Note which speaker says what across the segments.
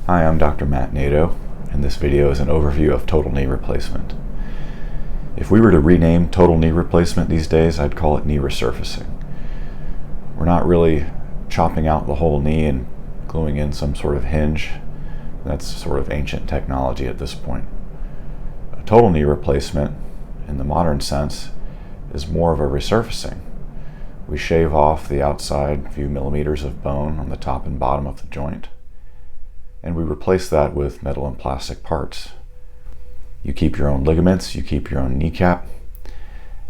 Speaker 1: Hi, I'm Dr. Hnatow, and this video is an overview of total knee replacement. If we were to rename total knee replacement these days, I'd call it knee resurfacing. We're not really chopping out the whole knee and gluing in some sort of hinge. That's sort of ancient technology at this point. A total knee replacement, in the modern sense, is more of a resurfacing. We shave off the outside few millimeters of bone on the top and bottom of the joint, and we replace that with metal and plastic parts. You keep your own ligaments, you keep your own kneecap.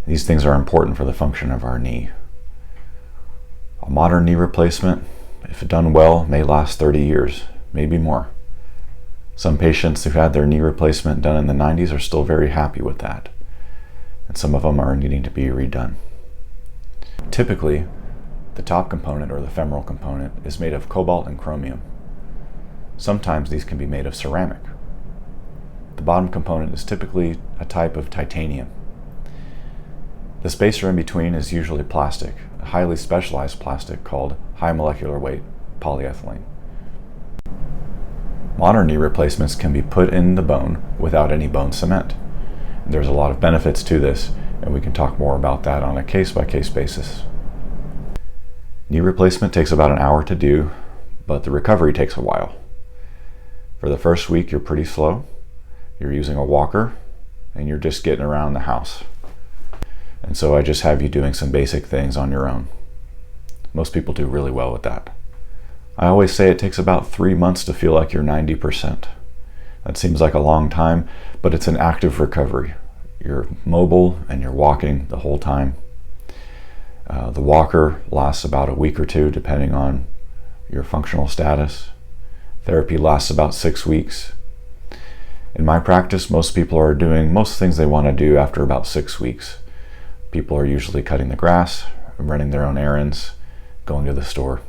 Speaker 1: These things are important for the function of our knee. A modern knee replacement, if done well, may last 30 years, maybe more. Some patients who've had their knee replacement done in the 90s are still very happy with that, and some of them are needing to be redone. Typically, the top component, or the femoral component, is made of cobalt and chromium. Sometimes these can be made of ceramic. The bottom component is typically a type of titanium. The spacer in between is usually plastic, a highly specialized plastic called high molecular weight polyethylene. Modern knee replacements can be put in the bone without any bone cement. There's a lot of benefits to this, and we can talk more about that on a case-by-case basis. Knee replacement takes about an hour to do, but the recovery takes a while. For the first week, you're pretty slow. You're using a walker, and you're just getting around the house. And so I just have you doing some basic things on your own. Most people do really well with that. I always say it takes about 3 months to feel like you're 90%. That seems like a long time, but it's an active recovery. You're mobile and you're walking the whole time. The walker lasts about a week or two, depending on your functional status. Therapy lasts about 6 weeks. In my practice, most people are doing most things they want to do after about 6 weeks. People are usually cutting the grass, running their own errands, going to the store.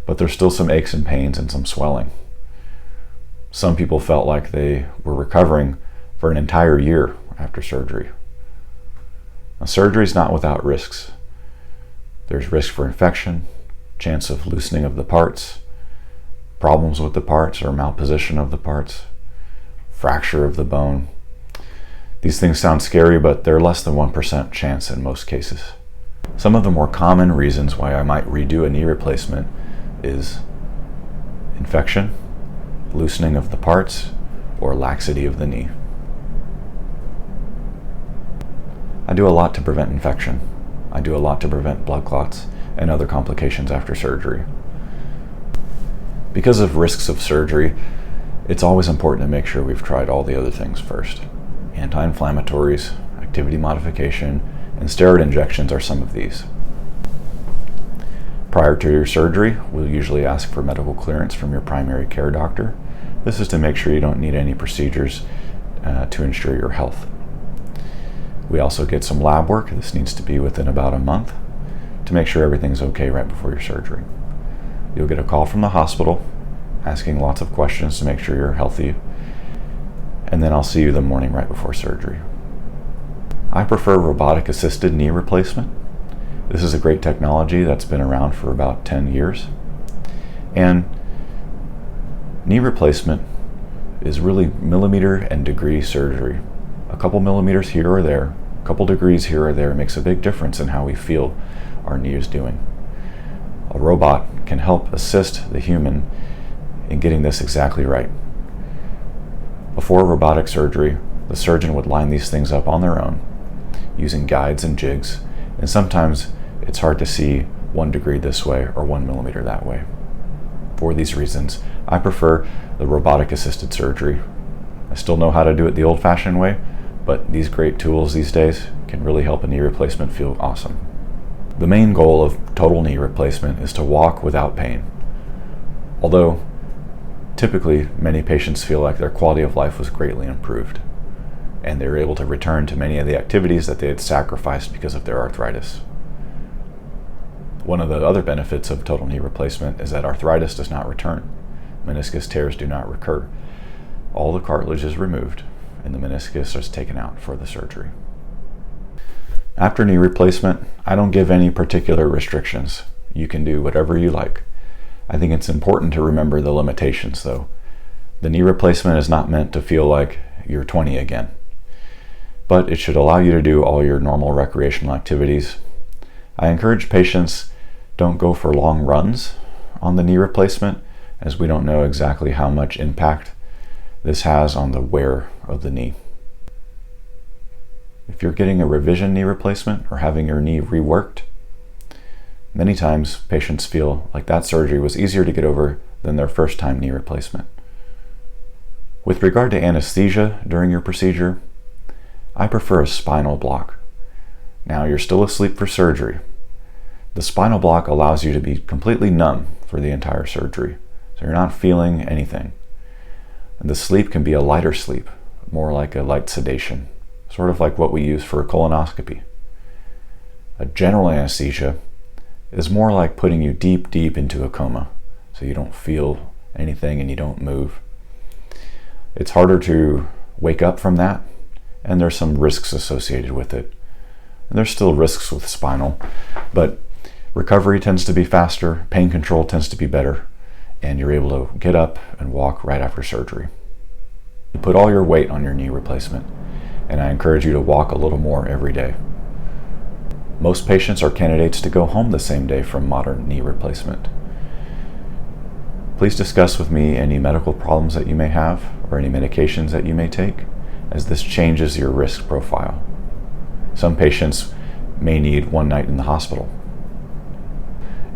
Speaker 1: But there's still some aches and pains and some swelling. Some people felt like they were recovering for an entire year after surgery. Now, surgery is not without risks. There's risk for infection, chance of loosening of the parts, problems with the parts or malposition of the parts, fracture of the bone. These things sound scary, but they're less than 1% chance in most cases. Some of the more common reasons why I might redo a knee replacement is infection, loosening of the parts, or laxity of the knee. I do a lot to prevent infection. I do a lot to prevent blood clots and other complications after surgery. Because of risks of surgery, it's always important to make sure we've tried all the other things first. Anti-inflammatories, activity modification, and steroid injections are some of these. Prior to your surgery, we'll usually ask for medical clearance from your primary care doctor. This is to make sure you don't need any procedures to ensure your health. We also get some lab work. This needs to be within about a month to make sure everything's okay right before your surgery. You'll get a call from the hospital asking lots of questions to make sure you're healthy, and then I'll see you the morning right before surgery. I prefer robotic assisted knee replacement. This is a great technology that's been around for about 10 years. And knee replacement is really millimeter and degree surgery. A couple millimeters here or there, a couple degrees here or there makes a big difference in how we feel our knee is doing. A robot can help assist the human in getting this exactly right. Before robotic surgery, the surgeon would line these things up on their own using guides and jigs, and sometimes it's hard to see 1 degree this way or 1 millimeter that way. For these reasons, I prefer the robotic assisted surgery. I still know how to do it the old-fashioned way, but these great tools these days can really help a knee replacement feel awesome. The main goal of total knee replacement is to walk without pain. Although, typically, many patients feel like their quality of life was greatly improved, and they were able to return to many of the activities that they had sacrificed because of their arthritis. One of the other benefits of total knee replacement is that arthritis does not return. Meniscus tears do not recur. All the cartilage is removed, and the meniscus is taken out for the surgery. After knee replacement, I don't give any particular restrictions. You can do whatever you like. I think it's important to remember the limitations though. The knee replacement is not meant to feel like you're 20 again, but it should allow you to do all your normal recreational activities. I encourage patients don't go for long runs on the knee replacement, as we don't know exactly how much impact this has on the wear of the knee. If you're getting a revision knee replacement or having your knee reworked, many times patients feel like that surgery was easier to get over than their first time knee replacement. With regard to anesthesia during your procedure, I prefer a spinal block. Now, you're still asleep for surgery. The spinal block allows you to be completely numb for the entire surgery, so you're not feeling anything. And the sleep can be a lighter sleep, more like a light sedation, sort of like what we use for a colonoscopy. A general anesthesia is more like putting you deep, deep into a coma, so you don't feel anything and you don't move. It's harder to wake up from that, and there's some risks associated with it. And there's still risks with spinal, but recovery tends to be faster, pain control tends to be better, and you're able to get up and walk right after surgery. You put all your weight on your knee replacement, and I encourage you to walk a little more every day. Most patients are candidates to go home the same day from modern knee replacement. Please discuss with me any medical problems that you may have or any medications that you may take, as this changes your risk profile. Some patients may need one night in the hospital,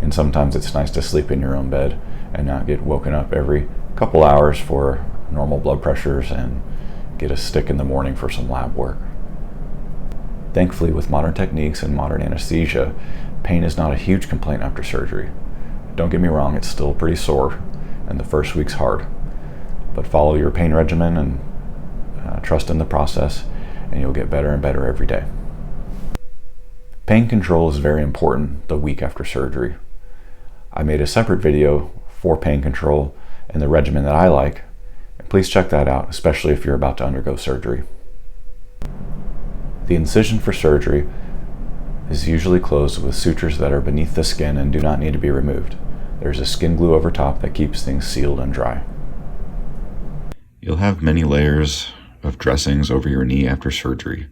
Speaker 1: and sometimes it's nice to sleep in your own bed and not get woken up every couple hours for normal blood pressures and get a stick in the morning for some lab work. Thankfully, with modern techniques and modern anesthesia, pain is not a huge complaint after surgery. Don't get me wrong, it's still pretty sore, and the first week's hard. But follow your pain regimen and trust in the process, and you'll get better and better every day. Pain control is very important the week after surgery. I made a separate video for pain control and the regimen that I like. Please check that out, especially if you're about to undergo surgery. The incision for surgery is usually closed with sutures that are beneath the skin and do not need to be removed. There's a skin glue over top that keeps things sealed and dry. You'll have many layers of dressings over your knee after surgery.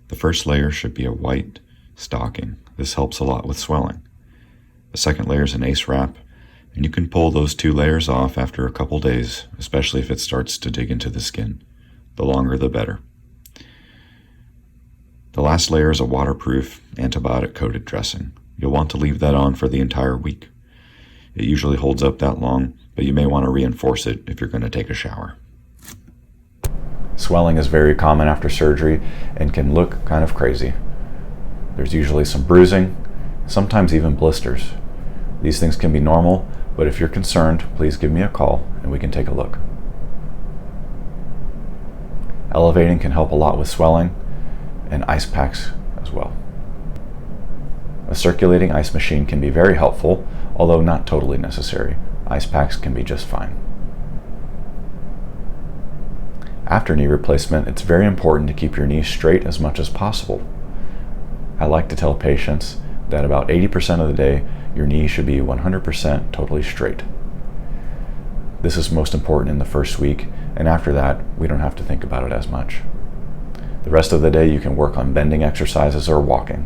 Speaker 1: The first layer should be a white stocking. This helps a lot with swelling. The second layer is an ACE wrap, and you can pull those 2 layers off after a couple days, especially if it starts to dig into the skin. The longer the better. The last layer is a waterproof, antibiotic-coated dressing. You'll want to leave that on for the entire week. It usually holds up that long, but you may want to reinforce it if you're going to take a shower. Swelling is very common after surgery and can look kind of crazy. There's usually some bruising, sometimes even blisters. These things can be normal, but if you're concerned, please give me a call and we can take a look. Elevating can help a lot with swelling, and ice packs as well. A circulating ice machine can be very helpful, although not totally necessary. Ice packs can be just fine. After knee replacement, it's very important to keep your knee straight as much as possible. I like to tell patients that about 80% of the day, your knee should be 100% totally straight. This is most important in the first week, and after that, we don't have to think about it as much. The rest of the day, you can work on bending exercises or walking.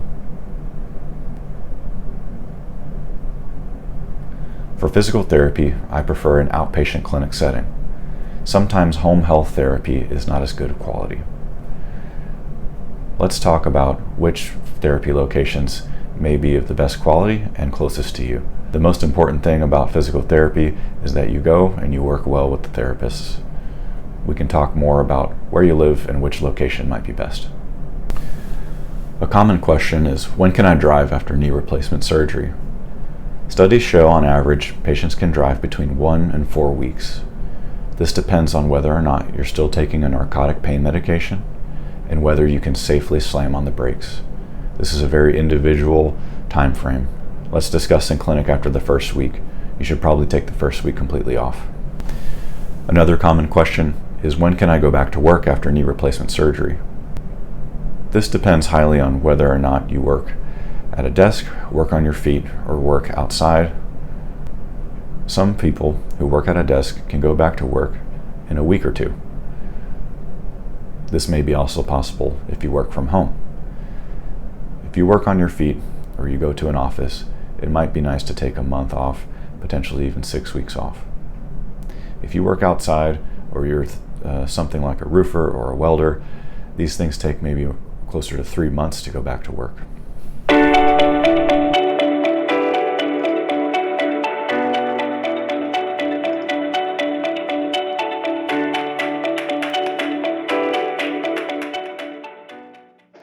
Speaker 1: For physical therapy, I prefer an outpatient clinic setting. Sometimes home health therapy is not as good of quality. Let's talk about which therapy locations may be of the best quality and closest to you. The most important thing about physical therapy is that you go and you work well with the therapists. We can talk more about where you live and which location might be best. A common question is, when can I drive after knee replacement surgery? Studies show on average patients can drive between 1 and 4 weeks. This depends on whether or not you're still taking a narcotic pain medication and whether you can safely slam on the brakes. This is a very individual time frame. Let's discuss in clinic after the first week. You should probably take the first week completely off. Another common question is, when can I go back to work after knee replacement surgery? This depends highly on whether or not you work at a desk, work on your feet, or work outside. Some people who work at a desk can go back to work in a week or two. This may be also possible if you work from home. If you work on your feet or you go to an office, it might be nice to take a month off, potentially even 6 weeks off. If you work outside or you're something like a roofer or a welder, these things take maybe closer to 3 months to go back to work.